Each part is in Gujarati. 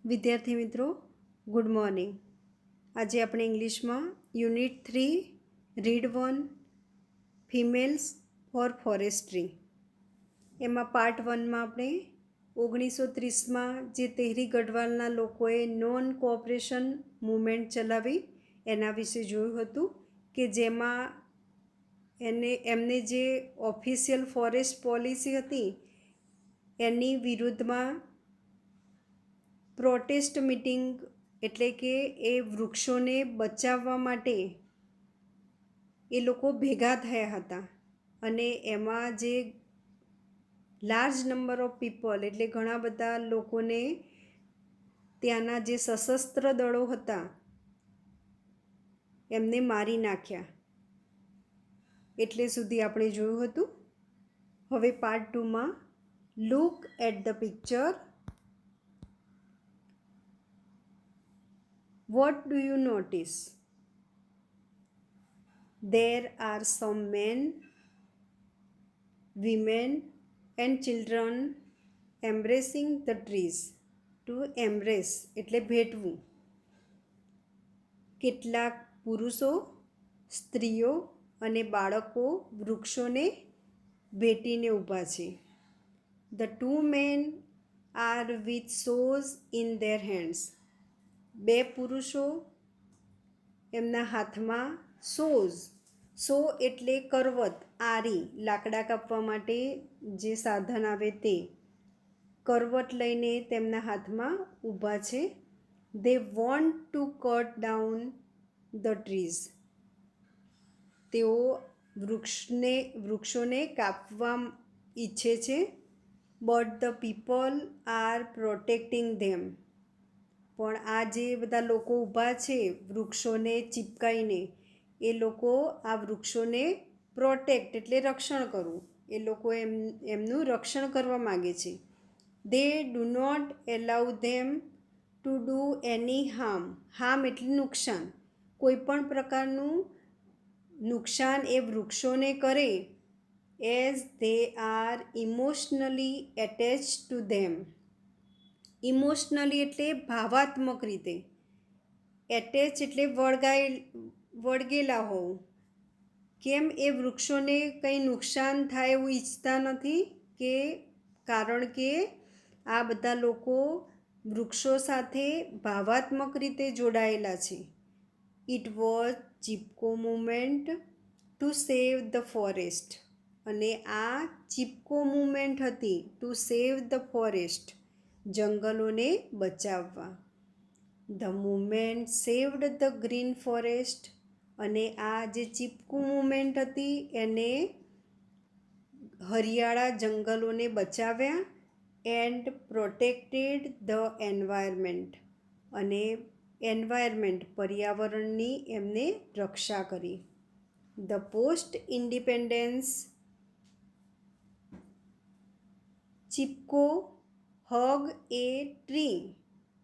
વિદ્યાર્થી મિત્રો, ગુડ મોર્નિંગ. આજે આપણે ઇંગ્લિશમાં unit 3 read 1 females for forestry એમાં પાર્ટ 1માં આપણે 1930માં જે તેહરી ગઢવાલના લોકોએ નોન કોઓપરેશન મૂવમેન્ટ ચલાવી એના વિશે જોયું હતું કે જેમાં એમને જે ઓફિશિયલ ફોરેસ્ટ પોલિસી હતી એની વિરુદ્ધમાં પ્રોટેસ્ટ મિટિંગ એટલે કે એ વૃક્ષોને બચાવવા માટે એ લોકો ભેગા થયા હતા અને એમાં જે લાર્જ નંબર ઓફ પીપલ એટલે ઘણા બધા લોકોને ત્યાંના જે સશસ્ત્ર દળો હતા એમને મારી નાખ્યા. એટલે સુધી આપણે જોયું હતું. હવે પાર્ટ 2માં look at the picture. What do you notice? There are some men, women and children embracing the trees. To embrace એટલે ભેટવું. કેટલાક પુરુષો, સ્ત્રીઓ અને બાળકો વૃક્ષોને ભેટીને ઊભા છે. The two men are with saws in their hands. બે પુરુષો એમના હાથમાં સો એટલે કરવત, આરી, લાકડા કાપવા માટે જે સાધન આવે તે કરવત લઈને તેમના હાથમાં ઊભા છે. They want to cut down the trees. તેઓ વૃક્ષોને કાપવા ઈચ્છે છે. But the people are protecting them. પણ આ જે બધા લોકો ઊભા છે વૃક્ષોને ચીપકાઈને, એ લોકો આ વૃક્ષોને પ્રોટેક્ટ એટલે રક્ષણ કરવું, એ લોકો એમનું રક્ષણ કરવા માગે છે. They do not allow them to do any harm એટલે નુકસાન. કોઈ પણ પ્રકારનું નુકસાન એ વૃક્ષોને કરે as they are emotionally attach to them. Emotionally એટલે ભાવાત્મક રીતે, એટેચ એટલે વળગેલા હોવું. કેમ એ વૃક્ષોને કંઈ નુકસાન થાય એવું ઈચ્છતા નથી કે કારણ કે આ બધા લોકો વૃક્ષો સાથે ભાવાત્મક રીતે જોડાયેલા છે. It was Chipko movement to save the forest. અને આ ચિપકો મુવમેન્ટ હતી ટુ સેવ ધ ફોરેસ્ટ, જંગલોને બચાવવા. The movement saved the green forest. અને આ જે ચિપકો મુવમેન્ટ હતી એને હરિયાળા જંગલોને બચાવ્યા. And protected the environment. અને એન્વાયરમેન્ટ પર્યાવરણની એમને રક્ષા કરી. The post independence Chipko hug a tree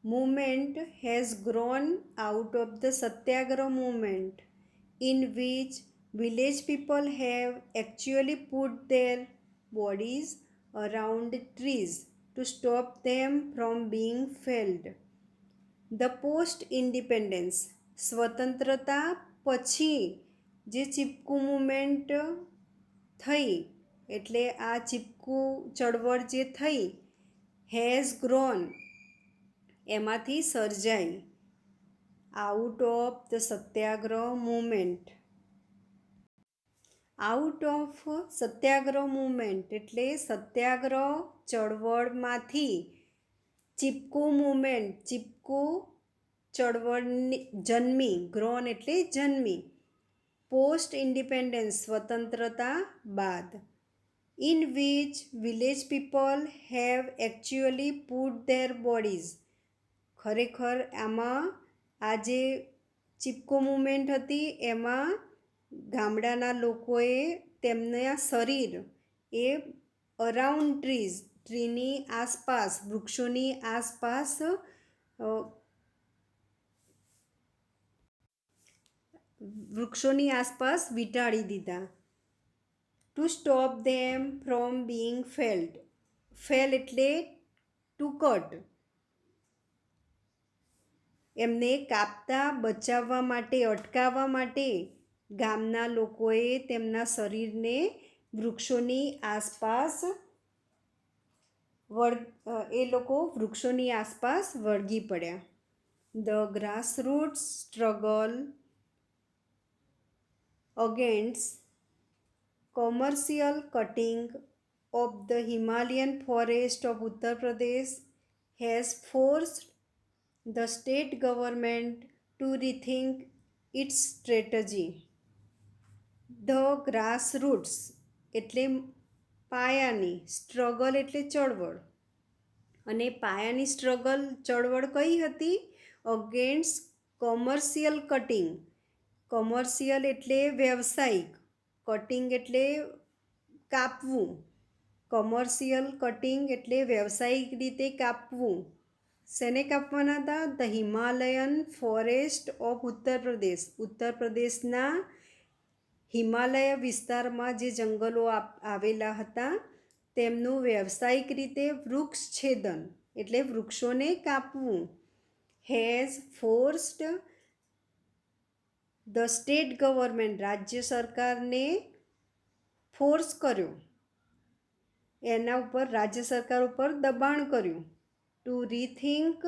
movement has grown out of the Satyagraha movement, in which village people have actually put their bodies around trees to stop them from being felled. The post-independence સ્વતંત્રતા પછી જે ચીપકુ મુવમેન્ટ થઈ એટલે આ ચીપકુ ચળવળ જે થઈ હેઝ ગ્રોન એમાંથી સર્જાઈ out of the Satyagraha movement. Out of Satyagraha movement એટલે સત્યાગ્રહ ચળવળમાંથી ચીપકુ મુવમેન્ટ, ચીપકુ ચળવળની જન્મી, ગ્રોન એટલે જન્મી. પોસ્ટ ઇન્ડિપેન્ડન્સ સ્વતંત્રતા બાદ. In which village people have actually put there bodies. ખરેખર આમાં આ જે ચીપકો મુવમેન્ટ હતી એમાં ગામડાના લોકોએ તેમના શરીર એ અરાઉન્ડ ટ્રીની આસપાસ, વૃક્ષોની આસપાસ વીંટાળી દીધા. To stop them from being failed. Fail એટલે ટુ કટ. એમને કાપતા બચાવવા માટે, અટકાવવા માટે ગામના લોકોએ તેમના શરીરને વૃક્ષોની આસપાસ એ લોકો વૃક્ષોની આસપાસ વળગી પડ્યા. The grassroots struggle against commercial cutting of the Himalayan forest of Uttar Pradesh has forced the state government to rethink its strategy. The grassroots એટલે પાયાની, સ્ટ્રગલ એટલે ચળવળ, અને પાયાની સ્ટ્રગલ ચળવળ કઈ હતી? Against commercial cutting. કોમર્શિયલ એટલે વ્યવસાયિક, કટિંગ એટલે કાપવું. કોમર્શિયલ કટિંગ એટલે વ્યવસાયિક રીતે કાપવું. શેને કાપવાના હતા? The Himalayan forest of Uttar Pradesh. ઉત્તર પ્રદેશના હિમાલય વિસ્તારમાં જે જંગલો આવેલા હતા તેમનું વ્યવસાયિક રીતે વૃક્ષ છેદન એટલે વૃક્ષોને કાપવું. Has forced the state government, રાજ્ય સરકારને ફોર્સ કર્યો, એના ઉપર રાજ્ય સરકાર ઉપર દબાણ કર્યું. ટુ રીથિંક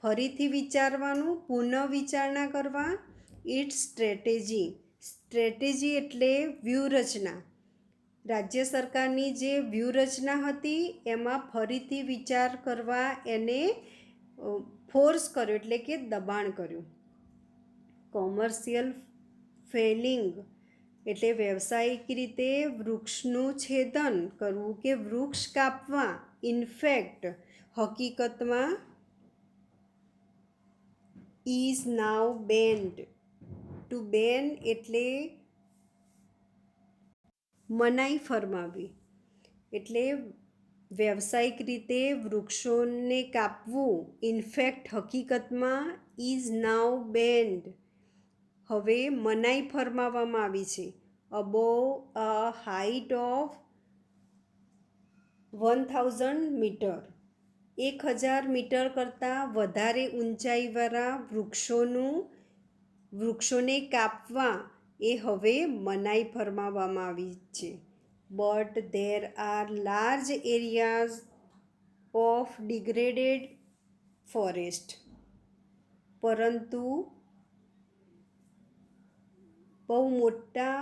ફરીથી વિચારવાનું, પુનઃ વિચારણા કરવા. It's strategy. સ્ટ્રેટેજી એટલે વ્યૂહરચના. રાજ્ય સરકારની જે વ્યૂહરચના હતી એમાં ફરીથી વિચાર કરવા એને ફોર્સ કર્યો એટલે કે દબાણ કર્યું. કોમર્શિયલ ફેલિંગ એટલે વ્યવસાયિક રીતે વૃક્ષનું છેદન કરવું કે વૃક્ષ કાપવા. ઇનફેક્ટ હકીકતમાં ઇઝ નાવ બેન્ડ. ટુ બેન એટલે મનાઈ ફરમાવી, એટલે વ્યવસાયિક રીતે વૃક્ષોને કાપવું. ઇનફેક્ટ હકીકતમાં ઇઝ નાવ બેન્ડ, હવે મનાઈ ફરમાવવામાં આવી છે. Above a height of 1000 metre, 1000 metre કરતાં વધારે ઊંચાઈવાળા વૃક્ષોને કાપવા એ હવે મનાઈ ફરમાવવામાં આવી છે. But there are large areas of degraded forest, પરંતુ બહુ મોટા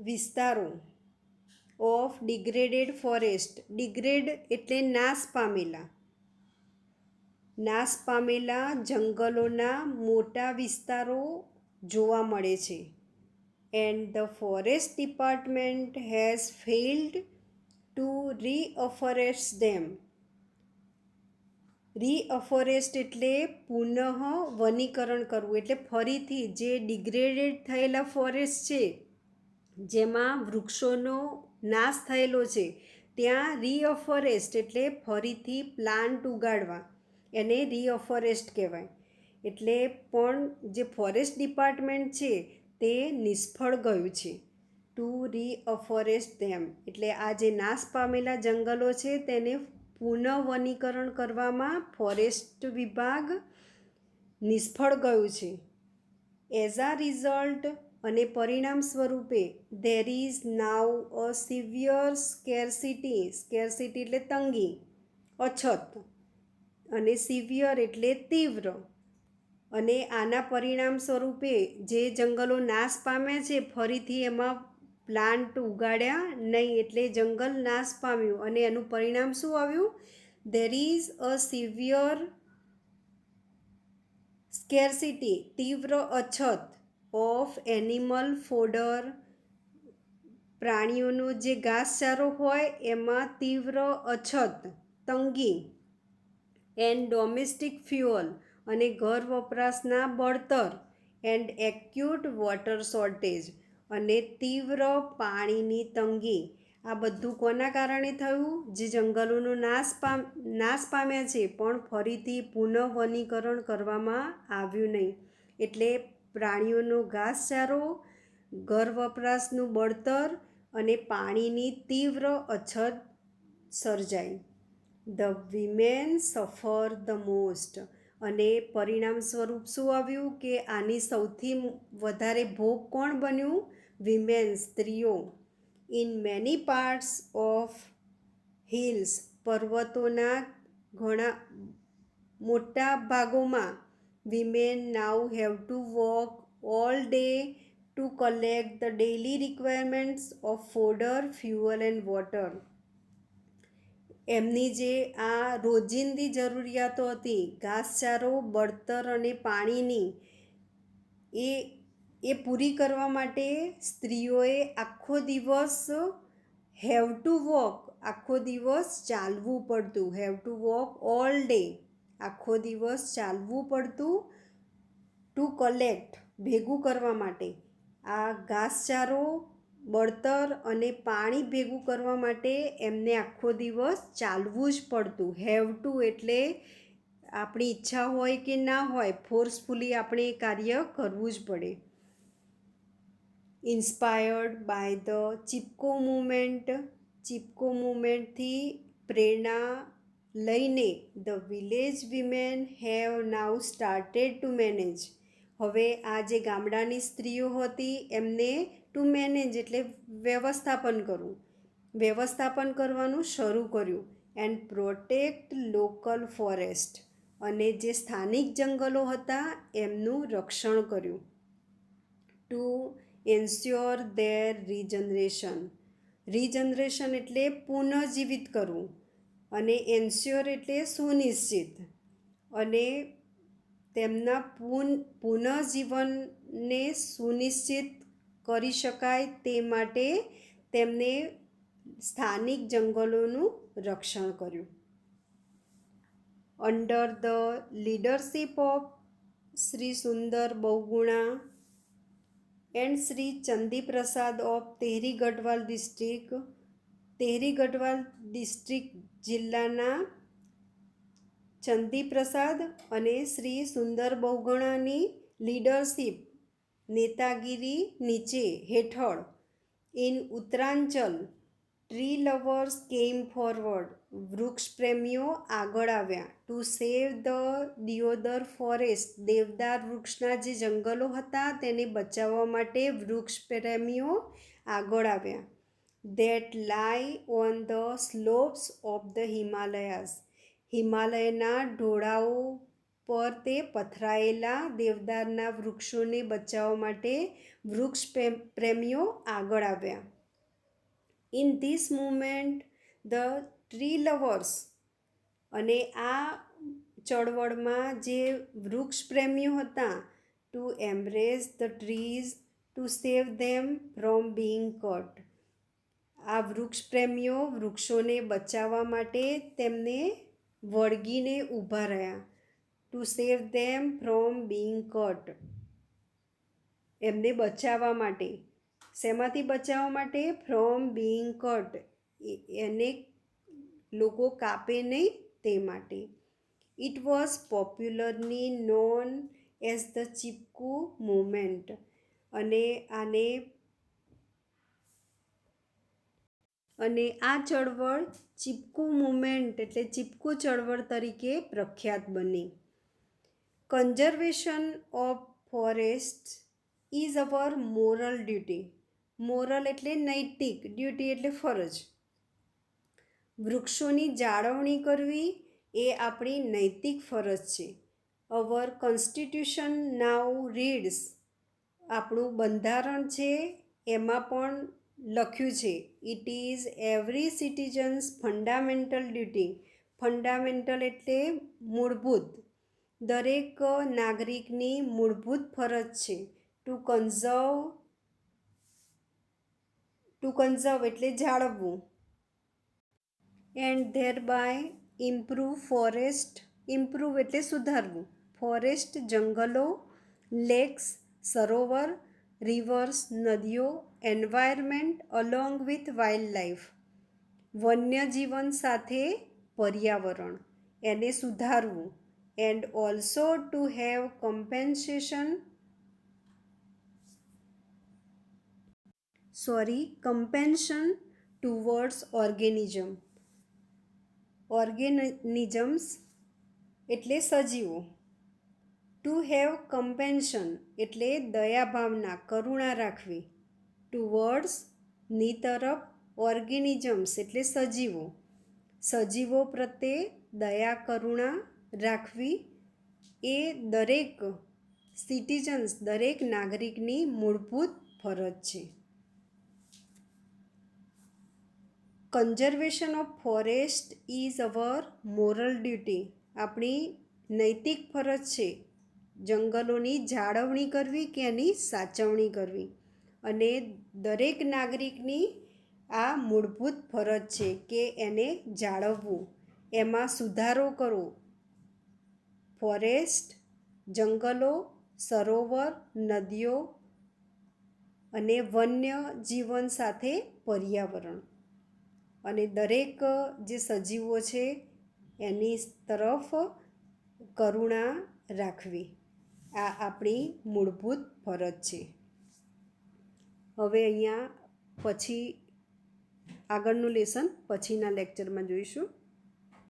વિસ્તારો ઓફ ડિગ્રેડેડ ફોરેસ્ટ. ડિગ્રેડ એટલે નાશ પામેલા જંગલોના મોટા વિસ્તારો જોવા મળે છે. And the forest department has failed to reafforest them. Reafforest એટલે પુનઃ વનીકરણ કરવું, એટલે ફરીથી જે ડિગ્રેડેડ થયેલા ફોરેસ્ટ છે જેમાં વૃક્ષોનો નાશ થયેલો છે ત્યાં રીઅફોરેસ્ટ એટલે ફરીથી પ્લાન્ટ ઉગાડવા, એને રીઅફોરેસ્ટ કહેવાય. એટલે પણ જે ફોરેસ્ટ ડિપાર્ટમેન્ટ છે તે નિષ્ફળ ગયું છે. ટુ રીઅફોરેસ્ટ ધેમ એટલે આ જે નાશ પામેલા જંગલો છે તેને પુનઃ વનીકરણ કરવામાં ફોરેસ્ટ વિભાગ નિષ્ફળ ગયું છે. એઝ આ રિઝલ્ટ અને પરિણામ સ્વરૂપે there is now a severe scarcity. Scarcity એટલે તંગી, અછત, અને સિવિયર એટલે તીવ્ર. અને આના પરિણામ સ્વરૂપે જે જંગલો નાશ પામ્યા છે ફરીથી એમાં પ્લાન્ટ ઉગાડ્યા નહીં, એટલે જંગલ નાશ પામ્યું અને એનું પરિણામ શું આવ્યું? ધેર ઇઝ અ સિવિયર સ્કેર્સિટી, તીવ્ર અછત ઓફ એનિમલ ફોડર. પ્રાણીઓનો જે ઘાસચારો હોય એમાં તીવ્ર અછત, તંગી. એન્ડ ડોમેસ્ટિક ફ્યુઅલ અને ઘર વપરાશના બળતર. એન્ડ એક્યુટ વોટર શોર્ટેજ અને તીવ્ર પાણીની તંગી. આ બધું કોના કારણે થયું? જે જંગલોનો નાશ પામ્યા છે પણ ફરીથી પુનઃ વનીકરણ કરવામાં આવ્યું નહીં, એટલે પ્રાણીઓનો ઘાસચારો, ઘર વપરાશનું બળતર અને પાણીની તીવ્ર અછત સર્જાઈ. ધ વિમેન સફર ધ મોસ્ટ. અને પરિણામ સ્વરૂપ શું આવ્યું કે આની સૌથી વધારે ભોગ કોણ બન્યું? વિમેન, સ્ત્રીઓ. In many parts of hills, પર્વતોના ઘણા મોટા ભાગોમાં women now have to walk all day to collect the daily requirements of fodder, fuel and water. એમની જે આ રોજિંદી જરૂરિયાતો હતી, ઘાસચારો, બળતર અને પાણીની, એ એ પૂરી કરવા માટે સ્ત્રીઓએ આખો દિવસ હેવ ટુ વોક, આખો દિવસ ચાલવું પડતું. Have to walk all day, આખો દિવસ ચાલવું પડતું. ટુ કલેક્ટ, ભેગું કરવા માટે. આ ઘાસચારો, બળતર અને પાણી ભેગું કરવા માટે એમને આખો દિવસ ચાલવું જ પડતું. હેવ ટુ એટલે આપણી ઈચ્છા હોય કે ના હોય, ફોર્સફુલી આપણે એ કાર્ય કરવું જ પડે. Inspired by the Chipko movement, Chipko મુવમેન્ટથી પ્રેરણા લઈને the village women have now started to manage. હવે આ જે ગામડાની સ્ત્રીઓ હતી એમને ટુ મેનેજ એટલે વ્યવસ્થાપન કરવું, વ્યવસ્થાપન કરવાનું શરૂ કર્યું. એન્ડ પ્રોટેક્ટ લોકલ ફોરેસ્ટ, અને જે સ્થાનિક જંગલો હતા એમનું રક્ષણ કર્યું. Two ensure there regeneration, regeneration એટલે પુનઃજીવિત કરવું, અને એન્શ્યોર એટલે સુનિશ્ચિત, અને તેમના પુનઃજીવનને સુનિશ્ચિત કરી શકાય તે માટે તેમને સ્થાનિક જંગલોનું રક્ષણ કર્યું. Under the leadership of Shri Sundar Bahuguna and Shri Chandi Prasad of Tehri Garhwal district, Tehri Garhwal district જિલ્લાના ચંદી પ્રસાદ અને શ્રી સુંદર બહુગુણાની લીડરશિપ, નેતાગીરી નીચે હેઠળ, in Uttaranchal tree lovers came forward, વૃક્ષ પ્રેમીઓ આગળ આવ્યા. To save the deodar forest, દેવદાર વૃક્ષના જે જંગલો હતા તેને બચાવવા માટે વૃક્ષ પ્રેમીઓ આગળ આવ્યા. That lie on the slopes of the Himalayas, હિમાલયના ઢોળાવો પર તે પથરાયેલા દેવદારના વૃક્ષોને બચાવવા માટે વૃક્ષ પ્રેમીઓ આગળ આવ્યા. In this movement the tree lovers, અને આ ચળવળમાં જે વૃક્ષ પ્રેમીઓ હતા, to embrace the trees to save them from being cut, આ વૃક્ષ પ્રેમીઓ વૃક્ષોને બચાવવા માટે તેમને વળગીને ઊભા રહ્યા. Two save them from being cut, એમને બચાવવા માટે. શેમાંથી બચાવવા માટે? ફ્રોમ બિંગ કટ, એને લોકો કાપે નહીં તે માટે. It was popularly known as the Chipko movement, અને આ ચળવળ ચિપકુ મુવમેન્ટ એટલે ચિપકુ ચળવળ તરીકે પ્રખ્યાત બની. Conservation of forest is our moral duty, moral એટલે નૈતિક, ડ્યુટી એટલે ફરજ. વૃક્ષોની જાળવણી કરવી એ આપણી નૈતિક ફરજ છે. અવર કોન્સ્ટિટ્યુશન નાઉ રીડ્સ, આપણું બંધારણ છે એમાં પણ લખ્યું છે, it is every citizens fundamental duty, fundamental એટલે મૂળભૂત, દરેક નાગરિકની મૂળભૂત ફરજ છે. ટુ કન્ઝર્વ એટલે જાળવવું. And thereby improve forest, improve એટલે સુધારવું, ફોરેસ્ટ જંગલો, લેક્સ સરોવર, રિવર્સ નદીઓ, environment along with wildlife, વન્યજીવન સાથે પર્યાવરણ, એને સુધારવું. And also to have compassion towards organisms એટલે સજીવો, ટુ હેવ કમ્પેન્શન એટલે દયાભાવના, કરુણા રાખવી. ટુવર્ડ્સ ની તરફ, ઓર્ગેનિઝમ્સ એટલે સજીવો, સજીવો પ્રત્યે દયા કરુણા રાખવી એ દરેક સિટીઝન્સ, દરેક નાગરિકની મૂળભૂત ફરજ છે. Conservation of forest is our moral duty. આપણી નૈતિક ફરજ છે જંગલોની જાળવણી કરવી કે એની સાચવણી કરવી. અને દરેક નાગરિકની આ મૂળભૂત ફરજ છે કે એને જાળવવું, એમાં સુધારો કરવો. ફોરેસ્ટ, જંગલો, સરોવર, નદીઓ અને વન્ય જીવન સાથે પર્યાવરણ અને દરેક જે સજીવો છે એની તરફ કરુણા રાખવી, આ આપણી મૂળભૂત ફરજ છે. હવે અહીંયા પછી આગળનું લેસન પછીના લેક્ચરમાં જોઈશું.